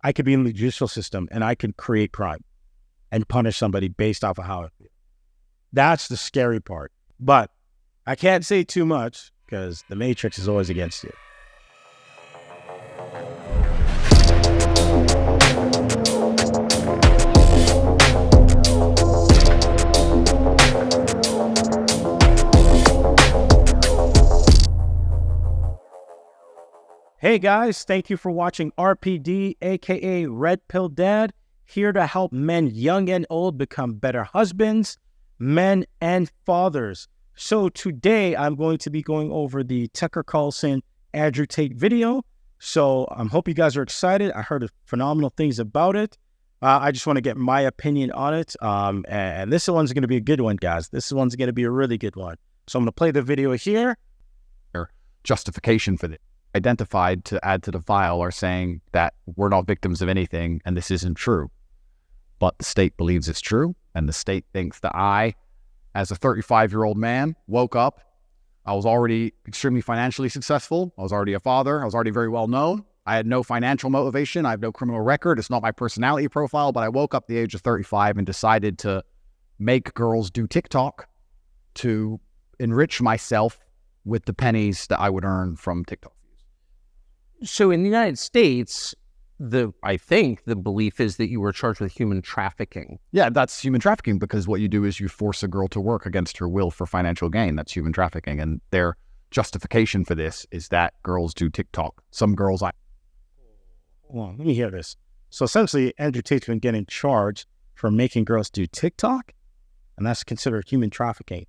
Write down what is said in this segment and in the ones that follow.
I could be in the judicial system and I could create crime and punish somebody based off of how I feel. That's the scary part. But I can't say too much because the Matrix is always against you. Hey guys, thank you for watching RPD, aka Red Pill Dad, here to help men young and old become better husbands, men, and fathers. So today I'm going to be going over the Tucker Carlson, Andrew Tate video. So I hope you guys are excited. I heard phenomenal things about it. I just want to get my opinion on it. And this one's going to be a good one, guys. This one's going to be a really good one. So I'm going to play the video here. Justification for this. Identified to add to the file are saying that we're not victims of anything and this isn't true. But the state believes it's true, and the state thinks that I, as a 35-year-old man, woke up. I was already extremely financially successful. I was already a father. I was already very well known. I had no financial motivation. I have no criminal record. It's not my personality profile, but I woke up at the age of 35 and decided to make girls do TikTok to enrich myself with the pennies that I would earn from TikTok. So in the United States, I think the belief is that you were charged with human trafficking. Yeah, that's human trafficking, because what you do is you force a girl to work against her will for financial gain. That's human trafficking. And their justification for this is that girls do TikTok. Some girls... Hold on, let me hear this. So essentially, Andrew Tate's been getting charged for making girls do TikTok, and that's considered human trafficking.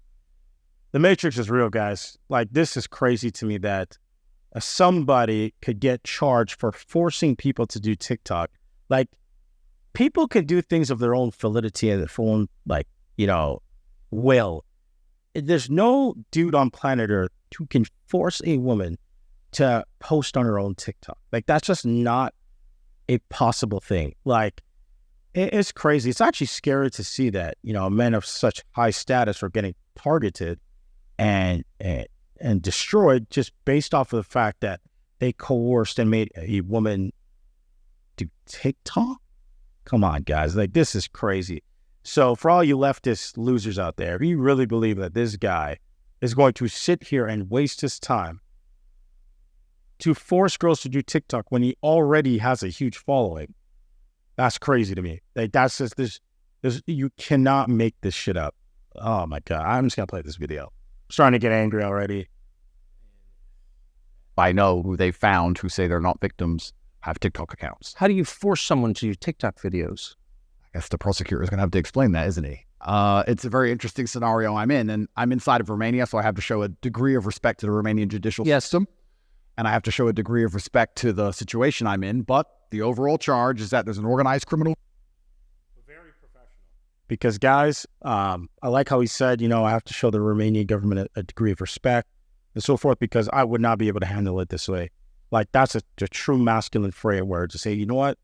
The Matrix is real, guys. Like, this is crazy to me that somebody could get charged for forcing people to do TikTok. Like, people can do things of their own validity and their own, will. There's no dude on planet Earth who can force a woman to post on her own TikTok. Like, that's just not a possible thing. Like, it's crazy. It's actually scary to see that, men of such high status are getting targeted and destroyed just based off of the fact that they coerced and made a woman do TikTok. Come on, guys. Like, this is crazy. So for all you leftist losers out there, if you really believe that this guy is going to sit here and waste his time to force girls to do TikTok when he already has a huge following, that's crazy to me. Like, that's just this, you cannot make this shit up. Oh my God. I'm just going to play this video. Starting to get angry already. I know who they found who say they're not victims have TikTok accounts. How do you force someone to do TikTok videos? I guess the prosecutor is going to have to explain that, isn't he? It's a very interesting scenario I'm in, and I'm inside of Romania, so I have to show a degree of respect to the Romanian judicial system, and I have to show a degree of respect to the situation I'm in, but the overall charge is that there's an organized criminal. Very professional. Because, guys, I like how he said, I have to show the Romanian government a degree of respect and so forth, because I would not be able to handle it this way. Like, that's a true masculine phrase word to say, you know what?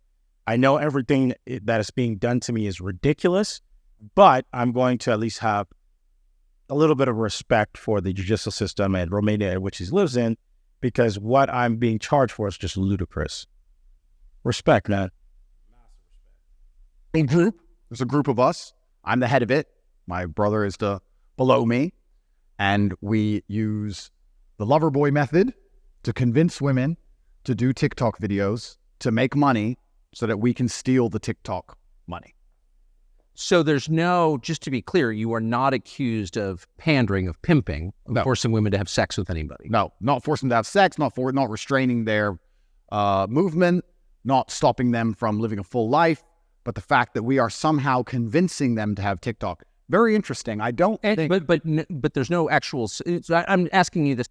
I know everything that is being done to me is ridiculous, but I'm going to at least have a little bit of respect for the judicial system and Romania, which he lives in, because what I'm being charged for is just ludicrous. Respect, man. A group. There's a group of us. I'm the head of it. My brother is below me. And we use the lover boy method to convince women to do TikTok videos to make money so that we can steal the TikTok money. So there's no, just to be clear, you are not accused of pandering, of pimping, of forcing women to have sex with anybody. No, not forcing them to have sex, not restraining their movement, not stopping them from living a full life, but the fact that we are somehow convincing them to have TikTok. Very interesting. I don't think... But there's no actual... I'm asking you this.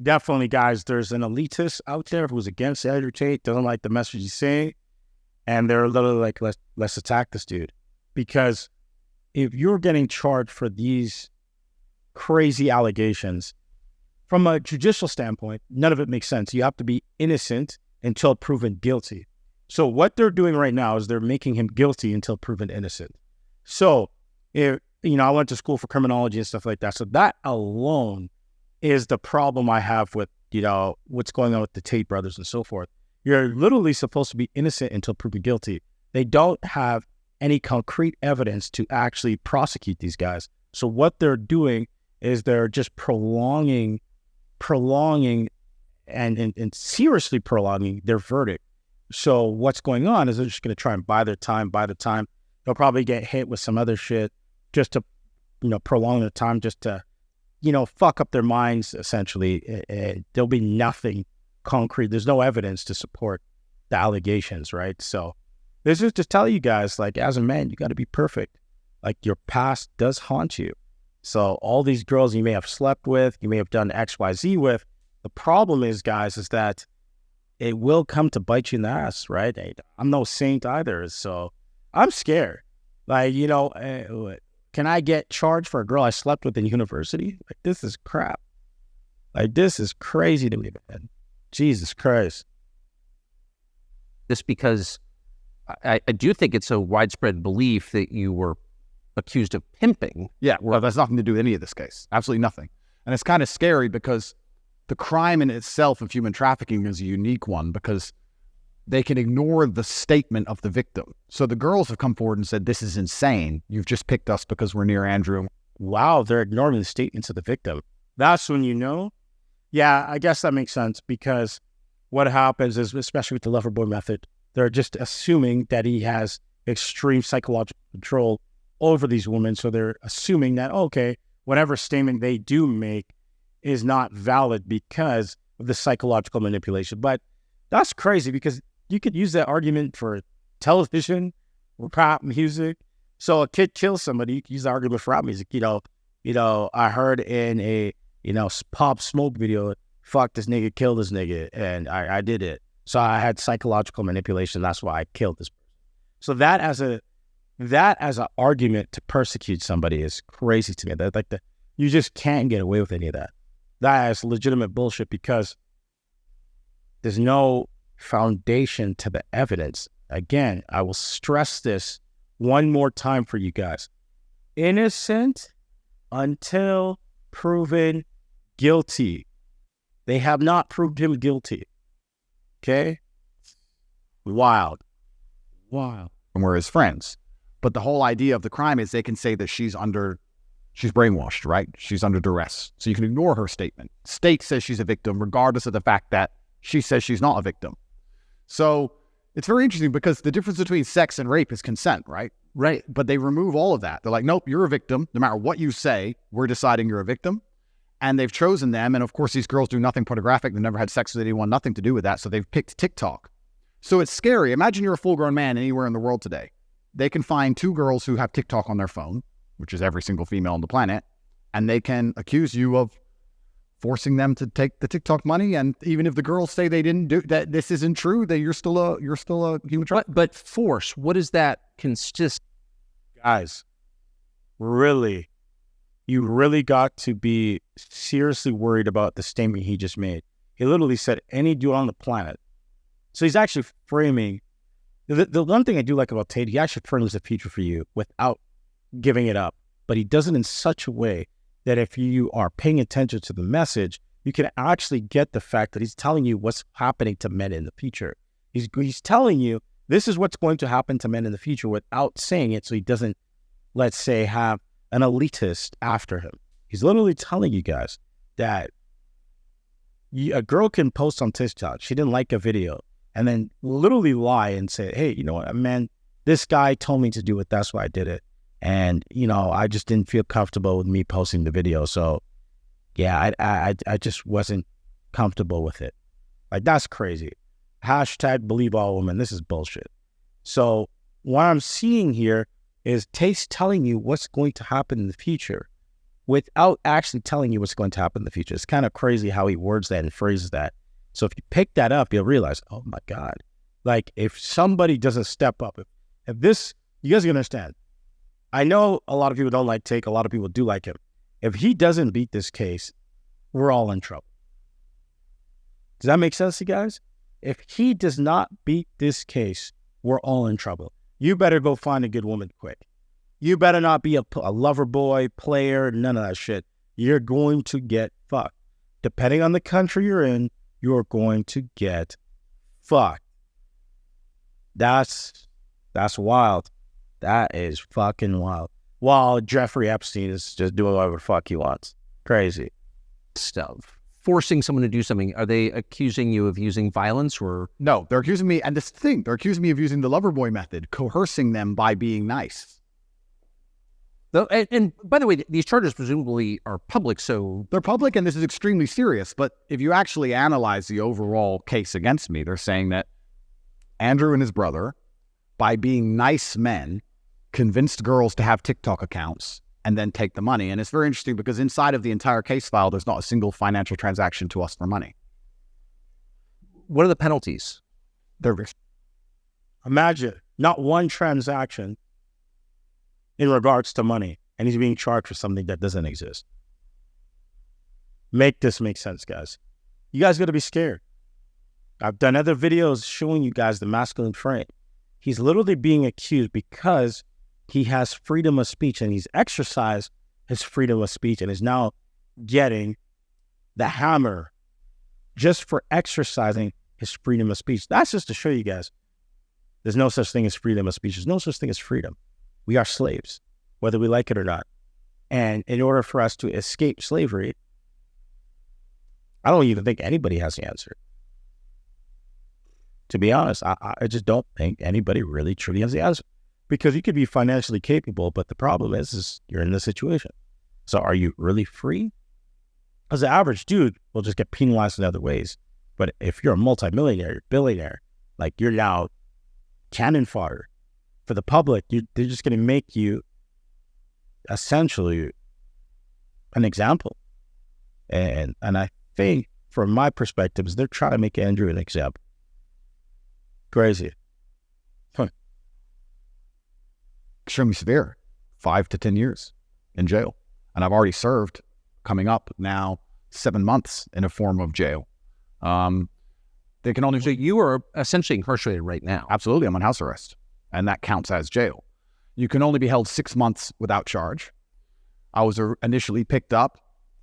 Definitely, guys, there's an elitist out there who's against Andrew Tate, doesn't like the message he's saying, and they're literally like, let's attack this dude. Because if you're getting charged for these crazy allegations, from a judicial standpoint, none of it makes sense. You have to be innocent until proven guilty. So what they're doing right now is they're making him guilty until proven innocent. So, if, I went to school for criminology and stuff like that. So that alone is the problem I have with, what's going on with the Tate brothers and so forth. You're literally supposed to be innocent until proven guilty. They don't have any concrete evidence to actually prosecute these guys. So what they're doing is they're just prolonging and seriously prolonging their verdict. So what's going on is they're just going to try and buy the time. They'll probably get hit with some other shit just to, prolong the time, just to, fuck up their minds, essentially. There'll be nothing concrete. There's no evidence to support the allegations, right? So this is to tell you guys, like, as a man, you got to be perfect. Like, your past does haunt you. So all these girls you may have slept with, you may have done X, Y, Z with, the problem is, guys, is that it will come to bite you in the ass, right? I'm no saint either, so I'm scared. Like, can I get charged for a girl I slept with in university? Like, this is crap. Like, this is crazy to me, man. Jesus Christ. This because I do think it's a widespread belief that you were accused of pimping. Yeah, well, that's nothing to do with any of this case. Absolutely nothing. And it's kind of scary because the crime in itself of human trafficking is a unique one because they can ignore the statement of the victim. So the girls have come forward and said, this is insane. You've just picked us because we're near Andrew. Wow, they're ignoring the statements of the victim. That's when you know. Yeah, I guess that makes sense because what happens is, especially with the lover boy method, they're just assuming that he has extreme psychological control over these women. So they're assuming that, okay, whatever statement they do make is not valid because of the psychological manipulation. But that's crazy because you could use that argument for television, rap music. So a kid kills somebody, you could use the argument for rap music. I heard in a, Pop Smoke video, fuck this nigga, kill this nigga, and I did it. So I had psychological manipulation. That's why I killed this person. So that as an argument to persecute somebody is crazy to me. You just can't get away with any of that. That is legitimate bullshit because there's no foundation to the evidence. Again, I will stress this one more time for you guys. Innocent until proven guilty. They have not proved him guilty. Okay? Wild. And we're his friends. But the whole idea of the crime is they can say that she's brainwashed, right? She's under duress. So you can ignore her statement. State says she's a victim, regardless of the fact that she says she's not a victim. So it's very interesting because the difference between sex and rape is consent, right? Right. But they remove all of that. They're like, nope, you're a victim. No matter what you say, we're deciding you're a victim. And they've chosen them. And of course, these girls do nothing pornographic. They've never had sex with anyone, nothing to do with that. So they've picked TikTok. So it's scary. Imagine you're a full-grown man anywhere in the world today. They can find two girls who have TikTok on their phone, which is every single female on the planet, and they can accuse you of forcing them to take the TikTok money. And even if the girls say they didn't do that, this isn't true, that you're still a human trafficker. But force, what does that consist? Guys, really, you really got to be seriously worried about the statement he just made. He literally said any dude on the planet. So he's actually framing. The one thing I do like about Tate, he actually frames the future for you without giving it up. But he does it in such a way that if you are paying attention to the message, you can actually get the fact that he's telling you what's happening to men in the future. He's telling you this is what's going to happen to men in the future without saying it, so he doesn't, let's say, have an elitist after him. He's literally telling you guys that a girl can post on TikTok, she didn't like a video, and then literally lie and say, hey, you know what, man, this guy told me to do it, that's why I did it. And, I just didn't feel comfortable with me posting the video. So, yeah, I just wasn't comfortable with it. Like, that's crazy. Hashtag believe all women. This is bullshit. So what I'm seeing here is Tate's telling you what's going to happen in the future without actually telling you what's going to happen in the future. It's kind of crazy how he words that and phrases that. So if you pick that up, you'll realize, oh my God, like if somebody doesn't step up, if this, you guys can understand. I know a lot of people don't like Tate. A lot of people do like him. If he doesn't beat this case, we're all in trouble. Does that make sense to you guys? If he does not beat this case, we're all in trouble. You better go find a good woman quick. You better not be a lover boy, player, none of that shit. You're going to get fucked. Depending on the country you're in, you're going to get fucked. That's wild. That is fucking wild. While Jeffrey Epstein is just doing whatever the fuck he wants. Crazy. Stuff. Forcing someone to do something. Are they accusing you of using violence or? No, they're accusing me, and this thing, they're accusing me of using the lover boy method, coercing them by being nice. And by the way, these charges presumably are public, so... They're public, and this is extremely serious, but if you actually analyze the overall case against me, they're saying that Andrew and his brother, by being nice men, convinced girls to have TikTok accounts and then take the money. And it's very interesting because inside of the entire case file, there's not a single financial transaction to us for money. What are the penalties? Imagine not one transaction in regards to money, and he's being charged for something that doesn't exist. Make this make sense, guys. You guys got to be scared. I've done other videos showing you guys the masculine frame. He's literally being accused because he has freedom of speech, and he's exercised his freedom of speech and is now getting the hammer just for exercising his freedom of speech. That's just to show you guys there's no such thing as freedom of speech. There's no such thing as freedom. We are slaves, whether we like it or not. And in order for us to escape slavery, I don't even think anybody has the answer. To be honest, I just don't think anybody really truly has the answer. Because you could be financially capable, but the problem is you're in this situation. So are you really free? As an average dude, will just get penalized in other ways. But if you're a multimillionaire, billionaire, like you're now cannon fodder for the public, they're just going to make you essentially an example. And I think from my perspective, is they're trying to make Andrew an example. Crazy. Extremely severe, 5 to 10 years in jail. And I've already served, coming up now, 7 months in a form of jail. They can only... So you are essentially incarcerated right now. Absolutely, I'm on house arrest. And that counts as jail. You can only be held 6 months without charge. I was initially picked up,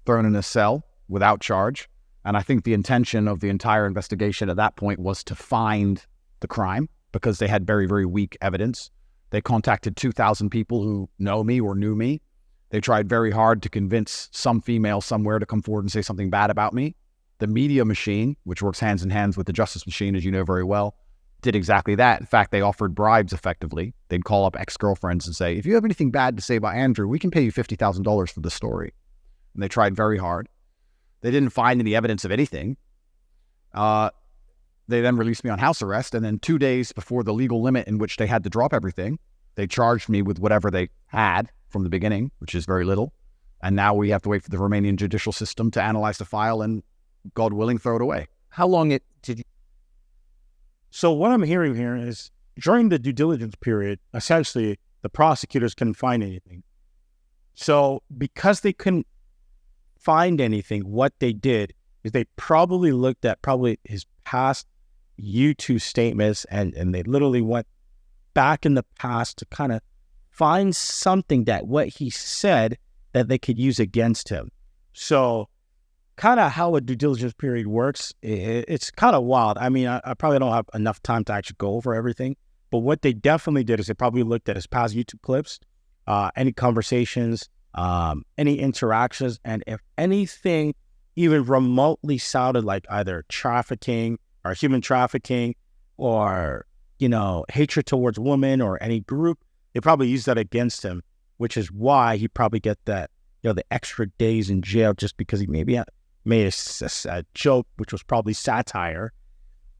thrown in a cell without charge. And I think the intention of the entire investigation at that point was to find the crime because they had very, very weak evidence. They contacted 2,000 people who know me or knew me. They tried very hard to convince some female somewhere to come forward and say something bad about me. The media machine, which works hands in hands with the justice machine, as you know very well, did exactly that. In fact, they offered bribes effectively. They'd call up ex-girlfriends and say, if you have anything bad to say about Andrew, we can pay you $50,000 for the story. And they tried very hard. They didn't find any evidence of anything. They then released me on house arrest, and then 2 days before the legal limit in which they had to drop everything, they charged me with whatever they had from the beginning, which is very little. And now we have to wait for the Romanian judicial system to analyze the file and, God willing, throw it away. How long did you... So what I'm hearing here is during the due diligence period, essentially the prosecutors couldn't find anything. So because they couldn't find anything, what they did is they probably looked at his past YouTube statements and they literally went back in the past to kind of find something that what he said that they could use against him. So kind of how a due diligence period works, it's kind of wild. I mean, I probably don't have enough time to actually go over everything, but what they definitely did is they probably looked at his past YouTube clips, any conversations, any interactions, and if anything even remotely sounded like either trafficking or human trafficking or, hatred towards women or any group, they probably used that against him, which is why he probably get that, the extra days in jail just because he maybe made a joke, which was probably satire,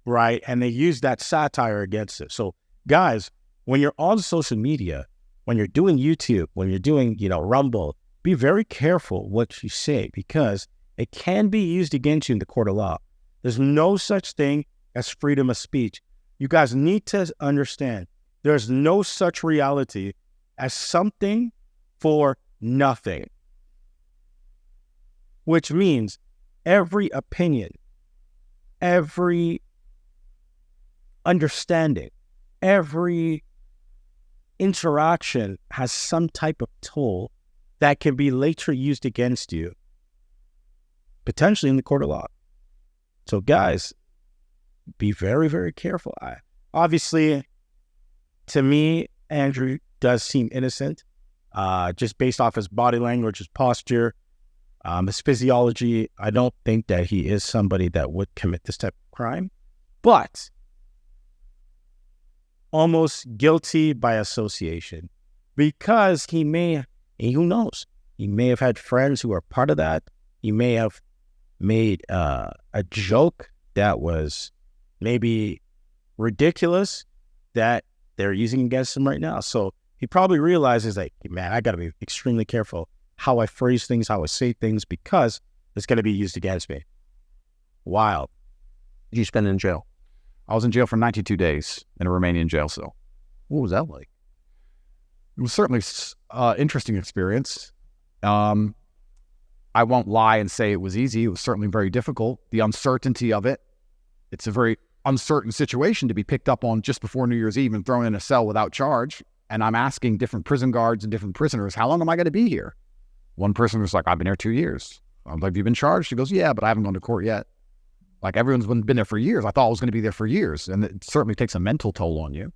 right? And they used that satire against it. So guys, when you're on social media, when you're doing YouTube, when you're doing, Rumble, be very careful what you say because it can be used against you in the court of law. There's no such thing as freedom of speech. You guys need to understand there's no such reality as something for nothing, which means every opinion, every understanding, every interaction has some type of tool that can be later used against you, potentially in the court of law. So guys, be very, very careful. Obviously, to me, Andrew does seem innocent, just based off his body language, his posture, his physiology. I don't think that he is somebody that would commit this type of crime, but almost guilty by association, because he may, and who knows, he may have had friends who are part of that. He may have made a joke that was maybe ridiculous that they're using against him right now. So he probably realizes, like, man, I got to be extremely careful how I phrase things, how I say things, because it's going to be used against me. Wild. Did you spend in jail? I was in jail for 92 days in a Romanian jail cell. What was that like? It was certainly an interesting experience. I won't lie and say it was easy. It was certainly very difficult. The uncertainty of it. It's a very uncertain situation to be picked up on just before New Year's Eve and thrown in a cell without charge. And I'm asking different prison guards and different prisoners, how long am I going to be here? One person was like, I've been here 2 years. I'm like, have you been charged? He goes, yeah, but I haven't gone to court yet. Like, everyone's been there for years. I thought I was going to be there for years. And it certainly takes a mental toll on you.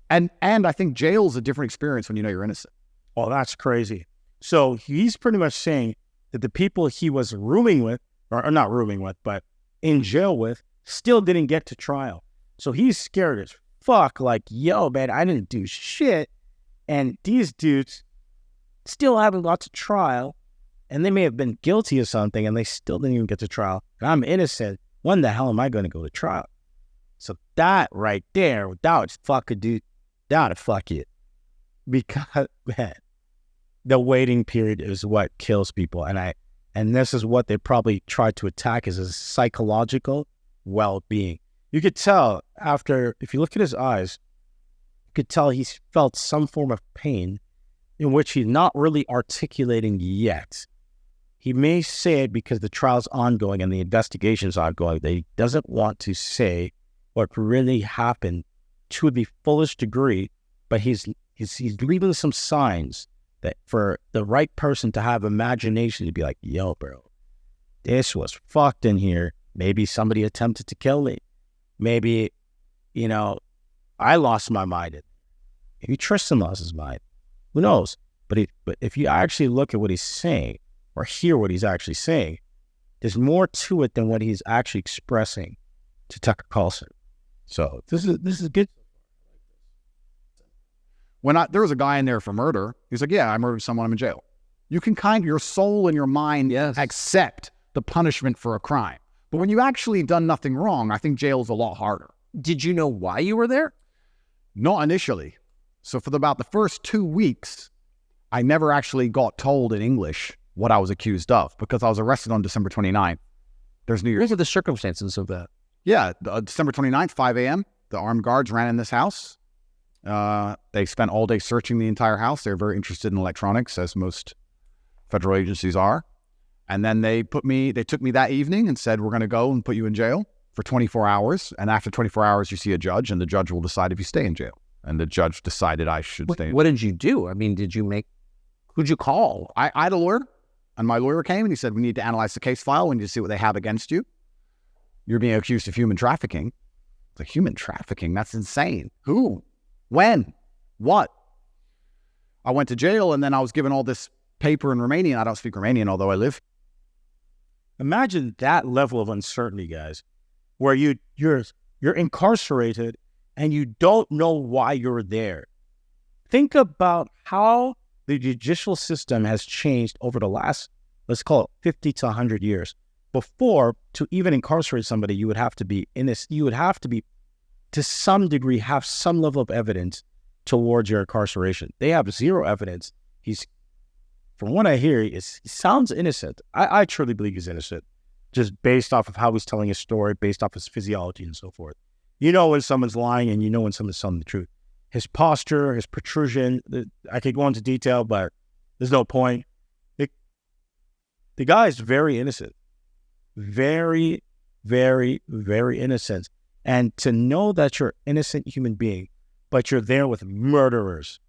And I think jail's a different experience when you know you're innocent. Oh, that's crazy. So he's pretty much saying that the people he was rooming with, or not rooming with, but in jail with, still didn't get to trial. So he's scared as fuck. Like, yo, man, I didn't do shit. And these dudes still haven't got to trial. And they may have been guilty of something and they still didn't even get to trial. And I'm innocent. When the hell am I going to go to trial? So that right there, that would fuck a dude. That would fuck it. Because, man, the waiting period is what kills people. And this is what they probably try to attack, is his psychological well-being. You could tell after, if you look at his eyes, you could tell he's felt some form of pain in which he's not really articulating yet. He may say it because the trial's ongoing and the investigation's ongoing, that he doesn't want to say what really happened to the fullest degree, but he's leaving some signs that for the right person to have imagination to be like, yo, bro, this was fucked in here. Maybe somebody attempted to kill me. Maybe, I lost my mind. Maybe Tristan lost his mind. Who knows? But if you actually look at what he's saying or hear what he's actually saying, there's more to it than what he's actually expressing to Tucker Carlson. So this is good. There was a guy in there for murder. He's like, yeah, I murdered someone, I'm in jail. You can your soul and your mind accept the punishment for a crime. But when you actually done nothing wrong, I think jail is a lot harder. Did you know why you were there? Not initially. So for about the first 2 weeks, I never actually got told in English what I was accused of, because I was arrested on December 29th. There's New Year's. What were the circumstances of that? Yeah, December 29th, 5 a.m., the armed guards ran in this house. They spent all day searching the entire house. They're very interested in electronics, as most federal agencies are. And then they took me that evening and said, we're going to go and put you in jail for 24 hours. And after 24 hours, you see a judge, and the judge will decide if you stay in jail. And the judge decided I should stay in jail. What did you do? I mean, who'd you call? I had a lawyer, and my lawyer came and he said, we need to analyze the case file. We need to see what they have against you. You're being accused of human trafficking. It's like, human trafficking? That's insane. Who? When? What? I went to jail, and then I was given all this paper in Romanian. I don't speak Romanian, although I live. Imagine that level of uncertainty, guys, where you're incarcerated and you don't know why you're there. Think about how the judicial system has changed over the last, let's call it 50 to 100 years. Before, to even incarcerate somebody, you would have to be innocent. You would have to be, to some degree, have some level of evidence towards your incarceration. They have zero evidence. From what I hear, he sounds innocent. I truly believe he's innocent, just based off of how he's telling his story, based off his physiology and so forth. You know when someone's lying, and you know when someone's telling the truth. His posture, his protrusion, I could go into detail, but there's no point. The guy is very innocent. Very, very, very innocent. And to know that you're an innocent human being, but you're there with murderers,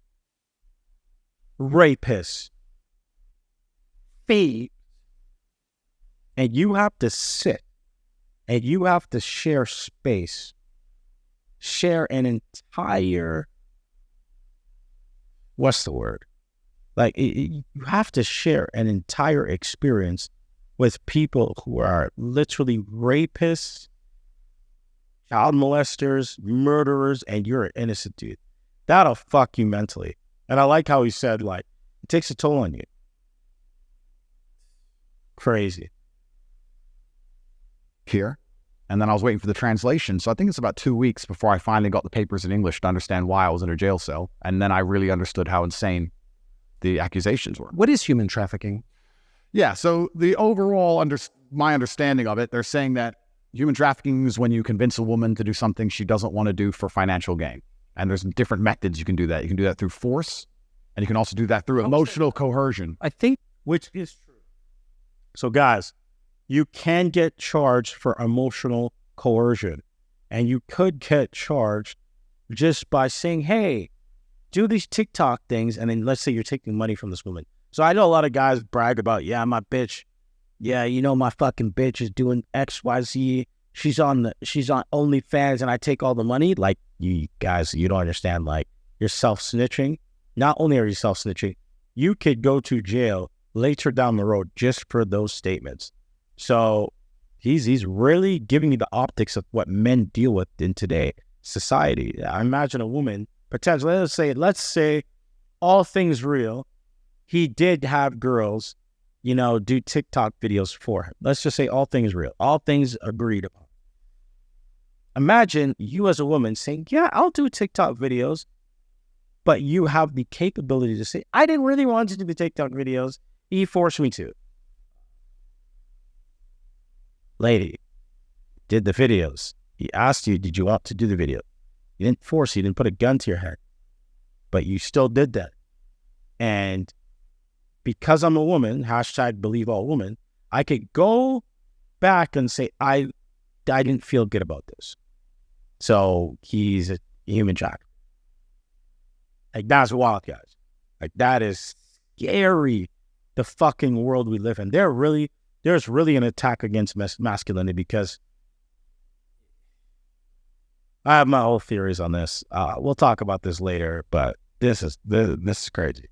rapists, thieves, and you have to sit and you have to share space, share an entire, what's the word? Like, you have to share an entire experience with people who are literally rapists, child molesters, murderers, and you're an innocent dude. That'll fuck you mentally. And I like how he said, like, it takes a toll on you. Crazy. Here. And then I was waiting for the translation. So I think it's about 2 weeks before I finally got the papers in English to understand why I was in a jail cell. And then I really understood how insane the accusations were. What is human trafficking? Yeah, so the overall, my understanding of it, they're saying that human trafficking is when you convince a woman to do something she doesn't want to do for financial gain. And there's different methods you can do that. You can do that through force, and you can also do that through emotional coercion. I think, which is true. So guys, you can get charged for emotional coercion, and you could get charged just by saying, hey, do these TikTok things, and then let's say you're taking money from this woman. So I know a lot of guys brag about, yeah, my bitch, yeah, you know, my fucking bitch is doing XYZ. She's on OnlyFans, and I take all the money. Like, you guys, you don't understand. Like, you're self-snitching. Not only are you self-snitching, you could go to jail later down the road just for those statements. So he's really giving you the optics of what men deal with in today's society. I imagine a woman, potentially, let's say all things real, he did have girls, you know, do TikTok videos for him. Let's just say all things real, all things agreed upon. Imagine you as a woman saying, yeah, I'll do TikTok videos, but you have the capability to say, I didn't really want to do the TikTok videos. He forced me to. Lady, did the videos. He asked you, did you want to do the video? You didn't force, you didn't put a gun to your head, but you still did that. And because I'm a woman, #BelieveAllWomen, I could go back and say, I didn't feel good about this. So he's a human trafficker. Like, that's wild, guys. Like, that is scary, the fucking world we live in. There's really an attack against masculinity, because I have my whole theories on this. We'll talk about this later, but this is crazy.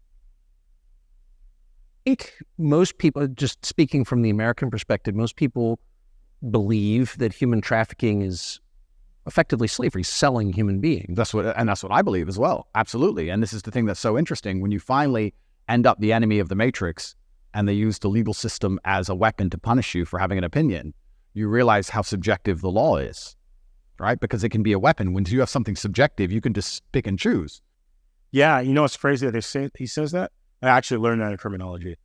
I think most people, just speaking from the American perspective, most people believe that human trafficking is effectively slavery, selling human beings. That's what I believe as well. Absolutely. And this is the thing that's so interesting. When you finally end up the enemy of the matrix and they use the legal system as a weapon to punish you for having an opinion, you realize how subjective the law is, right? Because it can be a weapon. When you have something subjective, you can just pick and choose. Yeah, you know what's crazy that he says that? I actually learned that in criminology.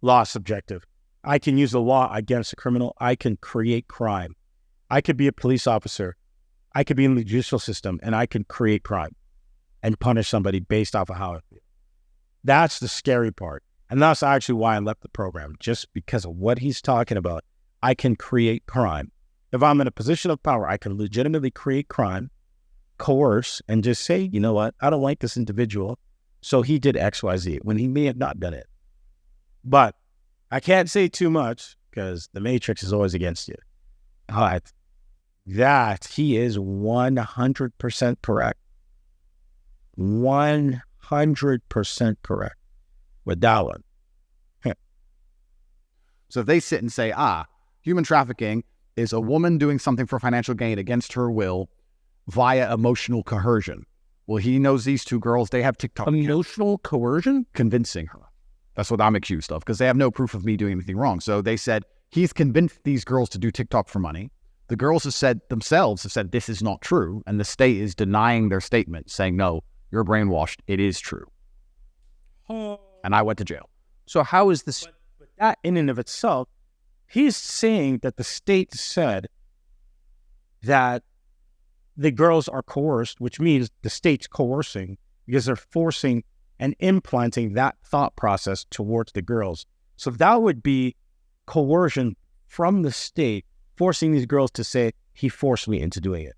Law is subjective. I can use the law against a criminal. I can create crime. I could be a police officer. I could be in the judicial system, and I can create crime and punish somebody based off of how I feel. That's the scary part. And that's actually why I left the program, just because of what he's talking about. I can create crime. If I'm in a position of power, I can legitimately create crime, coerce, and just say, you know what, I don't like this individual, so he did XYZ, when he may have not done it. But I can't say too much, because the Matrix is always against you. That he is 100% correct. 100% correct with that one. So if they sit and say, human trafficking is a woman doing something for financial gain against her will via emotional coercion. Well, he knows these two girls, they have TikTok. Emotional coercion? Convincing her. That's what I'm accused of, because they have no proof of me doing anything wrong. So they said, he's convinced these girls to do TikTok for money. The girls have said, this is not true. And the state is denying their statement, saying, no, you're brainwashed. It is true. And I went to jail. So how is this? But that in and of itself, he's saying that the state said that the girls are coerced, which means the state's coercing, because they're forcing and implanting that thought process towards the girls. So that would be coercion from the state, forcing these girls to say, he forced me into doing it.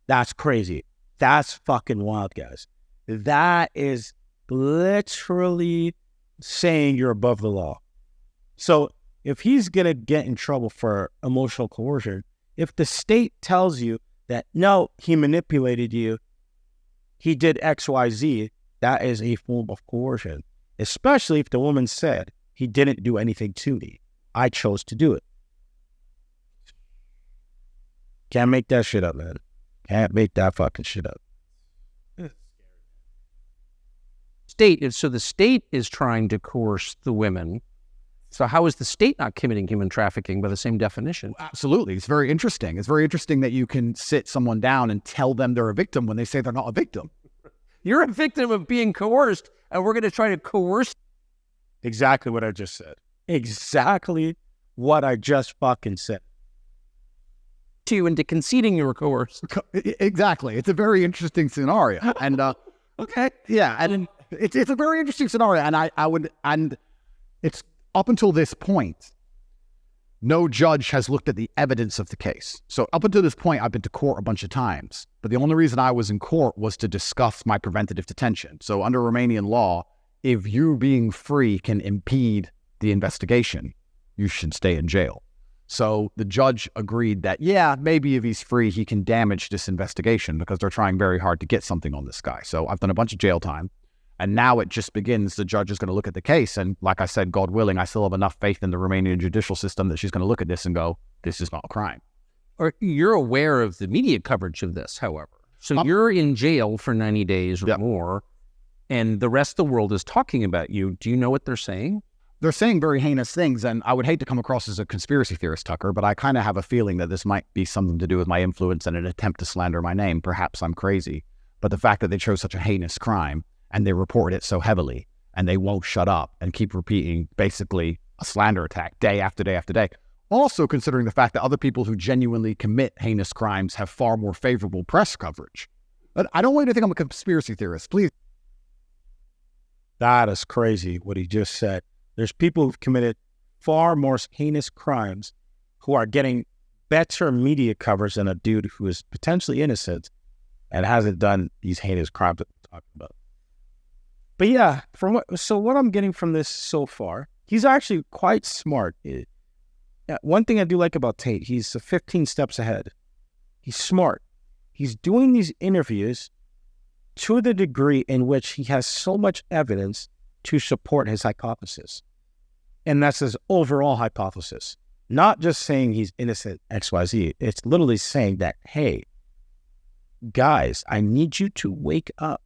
That's crazy. That's fucking wild, guys. That is literally saying you're above the law. So if he's going to get in trouble for emotional coercion, If the state tells you that, no, he manipulated you, he did X, Y, Z, that is a form of coercion, especially if the woman said, he didn't do anything to me. I chose to do it. Can't make that shit up, man. Can't make that fucking shit up. So the state is trying to coerce the women. So how is the state not committing human trafficking by the same definition? Absolutely. It's very interesting. It's very interesting that you can sit someone down and tell them they're a victim when they say they're not a victim. You're a victim of being coerced, and we're going to try to coerce. Exactly what I just said. Exactly what I just fucking said. You into conceding you were coerced. Exactly. It's a very interesting scenario. And okay. Yeah, and it's a very interesting scenario. And it's up until this point, no judge has looked at the evidence of the case. So up until this point, I've been to court a bunch of times. But the only reason I was in court was to discuss my preventative detention. So under Romanian law, if you being free can impede the investigation, you should stay in jail. So the judge agreed that, yeah, maybe if he's free, he can damage this investigation because they're trying very hard to get something on this guy. So I've done a bunch of jail time. And now it just begins. The judge is going to look at the case. And like I said, God willing, I still have enough faith in the Romanian judicial system that she's going to look at this and go, this is not a crime. Or you're aware of the media coverage of this, however. So you're in jail for 90 days or more, and the rest of the world is talking about you. Do you know what they're saying? They're saying very heinous things, and I would hate to come across as a conspiracy theorist, Tucker, but I kind of have a feeling that this might be something to do with my influence and an attempt to slander my name. Perhaps I'm crazy, but the fact that they chose such a heinous crime and they reported it so heavily and they won't shut up and keep repeating basically a slander attack day after day after day. Also considering the fact that other people who genuinely commit heinous crimes have far more favorable press coverage. But I don't want you to think I'm a conspiracy theorist, please. That is crazy what he just said. There's people who've committed far more heinous crimes who are getting better media coverage than a dude who is potentially innocent and hasn't done these heinous crimes that we're talking about. But yeah, what I'm getting from this so far, he's actually quite smart. One thing I do like about Tate, he's 15 steps ahead. He's smart. He's doing these interviews to the degree in which he has so much evidence to support his hypothesis. And that's his overall hypothesis. Not just saying he's innocent XYZ. It's literally saying that, hey, guys, I need you to wake up.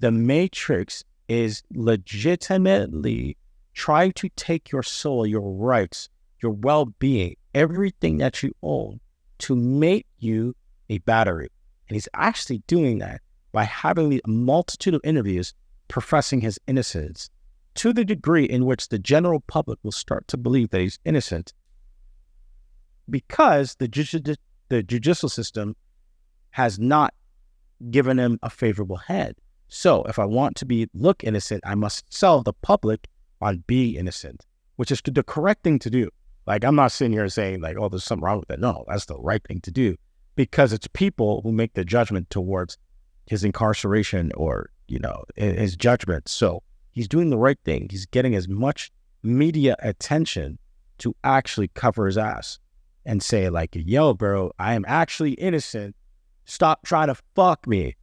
The Matrix is legitimately trying to take your soul, your rights, your well-being, everything that you own to make you a battery. And he's actually doing that by having a multitude of interviews professing his innocence to the degree in which the general public will start to believe that he's innocent because the judicial system has not given him a favorable head. So if I want to look innocent, I must sell the public on being innocent, which is the correct thing to do. Like, I'm not sitting here saying like, oh, there's something wrong with that. No, that's the right thing to do because it's people who make the judgment towards his incarceration or, his judgment. So he's doing the right thing. He's getting as much media attention to actually cover his ass and say like, yo, bro, I am actually innocent. Stop trying to fuck me.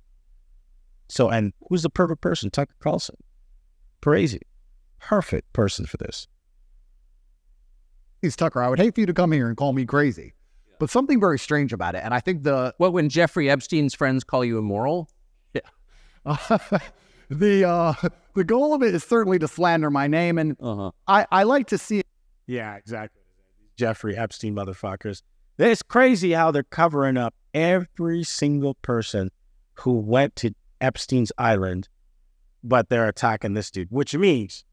So, and who's the perfect person? Tucker Carlson. Crazy. Perfect person for this. He's Tucker. I would hate for you to come here and call me crazy. But something very strange about it. And I think when Jeffrey Epstein's friends call you immoral? Yeah. The goal of it is certainly to slander my name. And I like to see it. Yeah, exactly. Jeffrey Epstein motherfuckers. It's crazy how they're covering up every single person who went to Epstein's island, but they're attacking this dude, which means,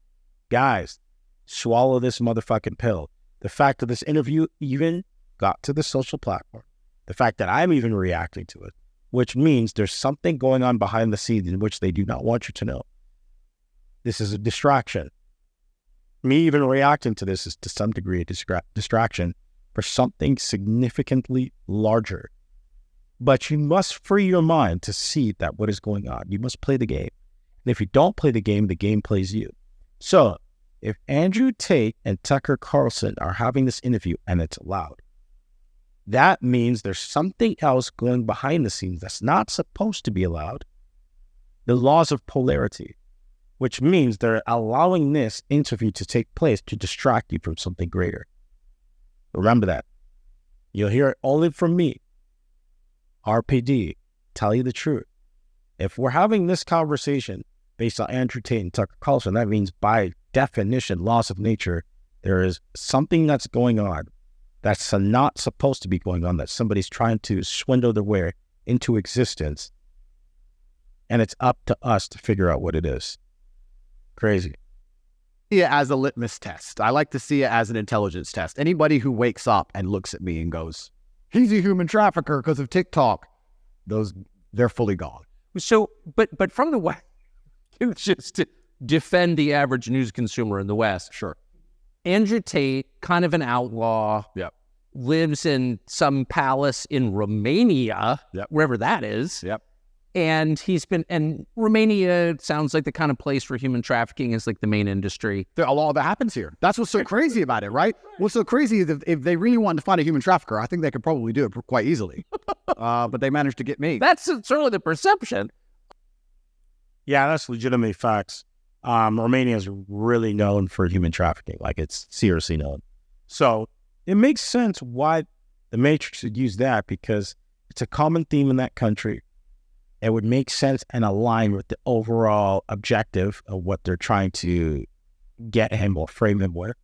guys, swallow this motherfucking pill. The fact that this interview even got to the social platform, the fact that I'm even reacting to it, which means there's something going on behind the scenes in which they do not want you to know. This is a distraction. Me even reacting to this is to some degree a distraction for something significantly larger. But you must free your mind to see that what is going on. You must play the game. And if you don't play the game plays you. So if Andrew Tate and Tucker Carlson are having this interview and it's allowed, that means there's something else going behind the scenes that's not supposed to be allowed. The laws of polarity, which means they're allowing this interview to take place to distract you from something greater. Remember that. You'll hear it only from me. RPD, tell you the truth. If we're having this conversation based on Andrew Tate and Tucker Carlson, that means by definition, laws of nature, there is something that's going on that's not supposed to be going on, that somebody's trying to swindle their way into existence. And it's up to us to figure out what it is. Crazy. See it as a litmus test. I like to see it as an intelligence test. Anybody who wakes up and looks at me and goes, he's a human trafficker because of TikTok, they're fully gone. So, but from the West, just to defend the average news consumer in the West. Sure. Andrew Tate, kind of an outlaw, Yep. lives in some palace in Romania, Yep. wherever that is. Yep. And Romania sounds like the kind of place where human trafficking is like the main industry. A lot of that happens here. That's what's so crazy about it, right? What's so crazy is if they really wanted to find a human trafficker, I think they could probably do it quite easily. But they managed to get me. That's certainly the perception. Yeah, that's legitimately facts. Romania is really known for human trafficking. Like, it's seriously known. So it makes sense why the Matrix would use that, because it's a common theme in that country. It would make sense and align with the overall objective of what they're trying to get him or frame him with.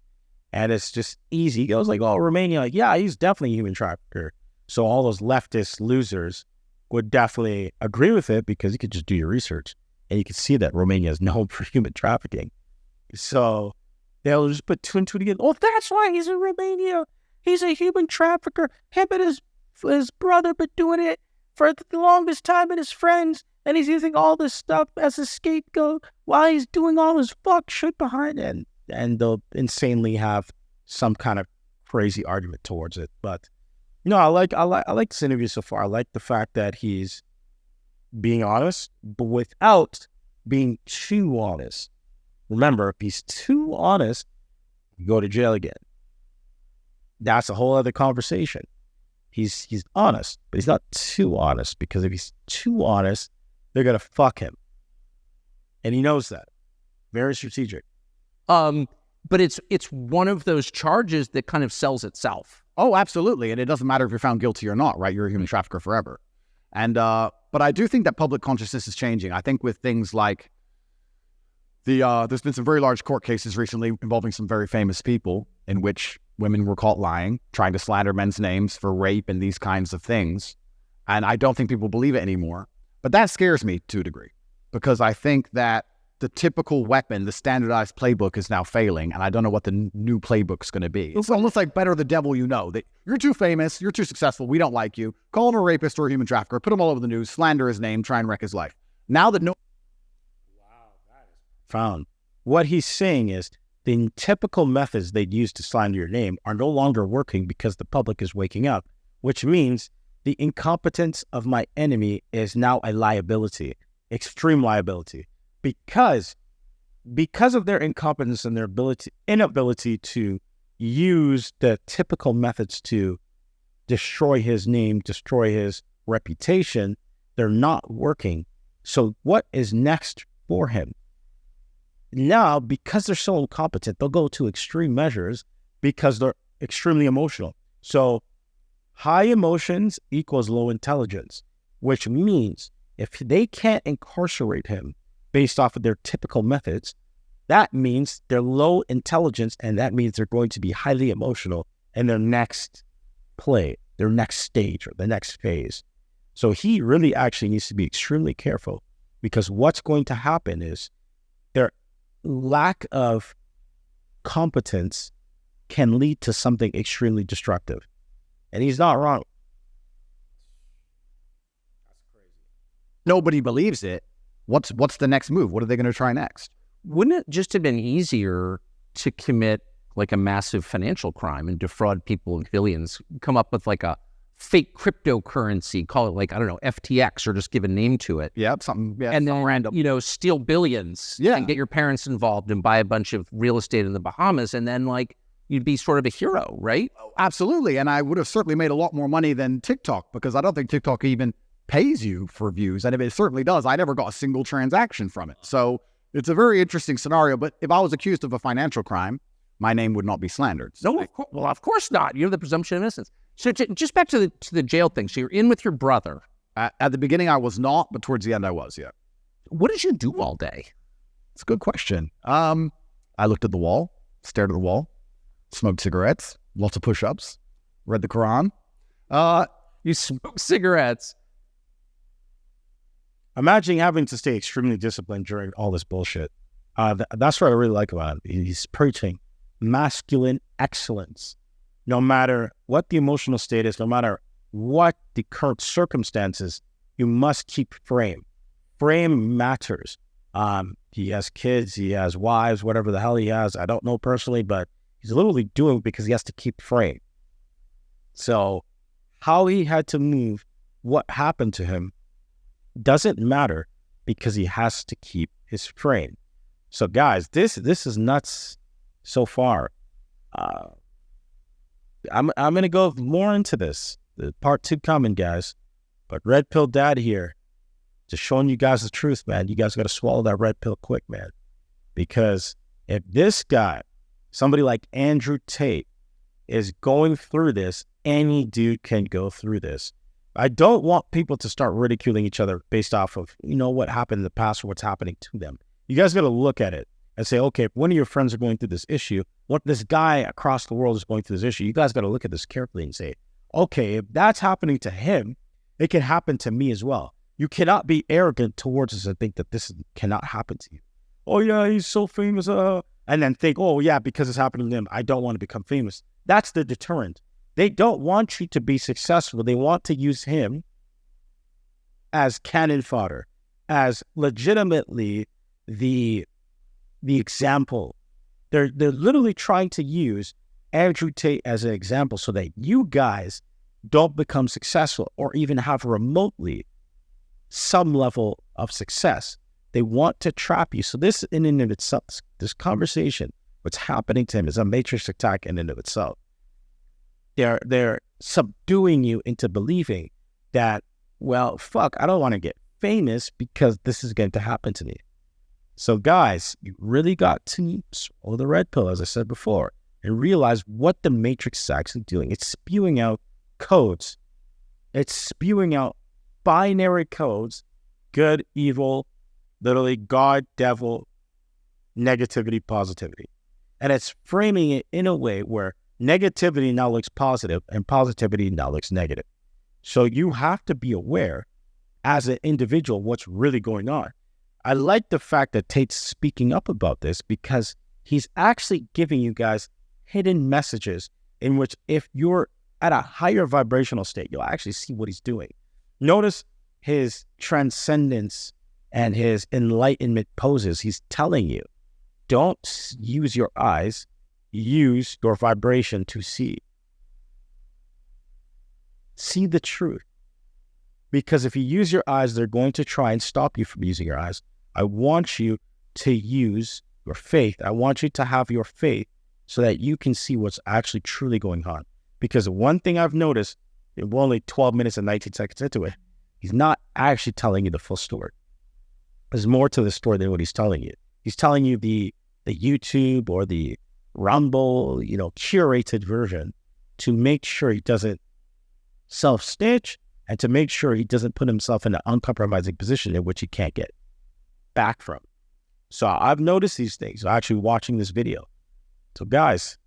And it's just easy. It goes like, oh, Romania, like, yeah, he's definitely a human trafficker. So all those leftist losers would definitely agree with it, because you could just do your research and you can see that Romania is known for human trafficking. So they'll just put two and two together. Oh, that's why he's in Romania. He's a human trafficker. Him and his brother been doing it for the longest time, and his friends, and he's using all this stuff as a scapegoat while he's doing all his fuck shit behind it. And they'll insanely have some kind of crazy argument towards it. But no, I like this interview so far. I like the fact that he's being honest, but without being too honest. Remember, if he's too honest, you go to jail again. That's a whole other conversation. He's honest, but he's not too honest, because if he's too honest, they're going to fuck him. And he knows that. Very strategic. But it's one of those charges that kind of sells itself. Oh, absolutely. And it doesn't matter if you're found guilty or not, right? You're a human trafficker forever. And but I do think that public consciousness is changing. I think with things like there's been some very large court cases recently involving some very famous people in which women were caught lying, trying to slander men's names for rape and these kinds of things. And I don't think people believe it anymore. But that scares me to a degree, because I think that the typical weapon, the standardized playbook, is now failing, and I don't know what the new playbook's going to be. It's almost like better the devil you know. That you're too famous, you're too successful, we don't like you. Call him a rapist or a human trafficker, put him all over the news, slander his name, try and wreck his life. Now that Found. What he's saying is the typical methods they'd use to slander your name are no longer working because the public is waking up, which means the incompetence of my enemy is now a liability, extreme liability, because of their incompetence and their inability to use the typical methods to destroy his name, destroy his reputation. They're not working. So what is next for him? Now, because they're so incompetent, they'll go to extreme measures because they're extremely emotional. So high emotions equals low intelligence, which means if they can't incarcerate him based off of their typical methods, that means they're low intelligence, and that means they're going to be highly emotional in their next play, their next stage, or the next phase. So he really actually needs to be extremely careful, because what's going to happen is their lack of competence can lead to something extremely destructive. And he's not wrong. That's crazy. Nobody believes it. What's the next move? What are they going to try next? Wouldn't it just have been easier to commit like a massive financial crime and defraud people of billions, come up with like a fake cryptocurrency, call it like, I don't know, FTX, or just give a name to it. Yeah, something, yeah, and something then, random. Steal billions, Yeah, and get your parents involved and buy a bunch of real estate in the Bahamas, and then like you'd be sort of a hero, right? Absolutely. And I would have certainly made a lot more money than TikTok, because I don't think TikTok even pays you for views. And if it certainly does, I never got a single transaction from it. So it's a very interesting scenario. But if I was accused of a financial crime, my name would not be slandered. No, of course not. You have the presumption of innocence. So just back to the jail thing. So you're in with your brother. At the beginning, I was not, but towards the end, I was, yeah. What did you do all day? It's a good question. I looked at the wall, stared at the wall, smoked cigarettes, lots of push-ups, read the Quran. You smoked cigarettes. Imagine having to stay extremely disciplined during all this bullshit. That's what I really like about him. He's preaching masculine excellence. No matter what the emotional state is, no matter what the current circumstances, you must keep frame. Frame matters. He has kids, he has wives, whatever the hell he has. I don't know personally, but he's literally doing it because he has to keep frame. So how he had to move, what happened to him, doesn't matter because he has to keep his frame. So guys, this is nuts so far. I'm going to go more into this. The part 2 coming, guys. But Red Pill Dad here, just showing you guys the truth, man. You guys got to swallow that red pill quick, man. Because if this guy, somebody like Andrew Tate, is going through this, any dude can go through this. I don't want people to start ridiculing each other based off of, what happened in the past or what's happening to them. You guys got to look at it and say, okay, if one of your friends are going through this issue, what this guy across the world is going through this issue, you guys got to look at this carefully and say, okay, if that's happening to him, it can happen to me as well. You cannot be arrogant towards us and think that this cannot happen to you. Oh yeah, he's so famous, and then think, oh yeah, because it's happening to him, I don't want to become famous. That's the deterrent. They don't want you to be successful. They want to use him as cannon fodder, as legitimately the example. They're literally trying to use Andrew Tate as an example so that you guys don't become successful or even have remotely some level of success. They want to trap you. So this in and of itself, this conversation, what's happening to him is a matrix attack in and of itself. They're subduing you into believing that, well, fuck, I don't want to get famous because this is going to happen to me. So guys, you really got to swallow the red pill, as I said before, and realize what the matrix is actually doing. It's spewing out codes. It's spewing out binary codes, good, evil, literally God, devil, negativity, positivity. And it's framing it in a way where negativity now looks positive and positivity now looks negative. So you have to be aware as an individual what's really going on. I like the fact that Tate's speaking up about this because he's actually giving you guys hidden messages in which if you're at a higher vibrational state, you'll actually see what he's doing. Notice his transcendence and his enlightenment poses. He's telling you, don't use your eyes, use your vibration to see. See the truth. Because if you use your eyes, they're going to try and stop you from using your eyes. I want you to use your faith. I want you to have your faith so that you can see what's actually truly going on. Because one thing I've noticed, we're only 12 minutes and 19 seconds into it, he's not actually telling you the full story. There's more to the story than what he's telling you. He's telling you the YouTube or the Rumble, curated version to make sure he doesn't self-stitch and to make sure he doesn't put himself in an uncompromising position in which he can't get back from. So I've noticed these things actually watching this video. So guys,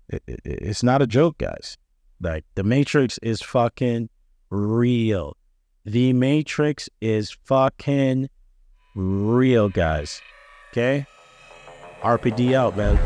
it's not a joke, guys. Like, the Matrix is fucking real. The Matrix is fucking real, guys. Okay? RPD out, man.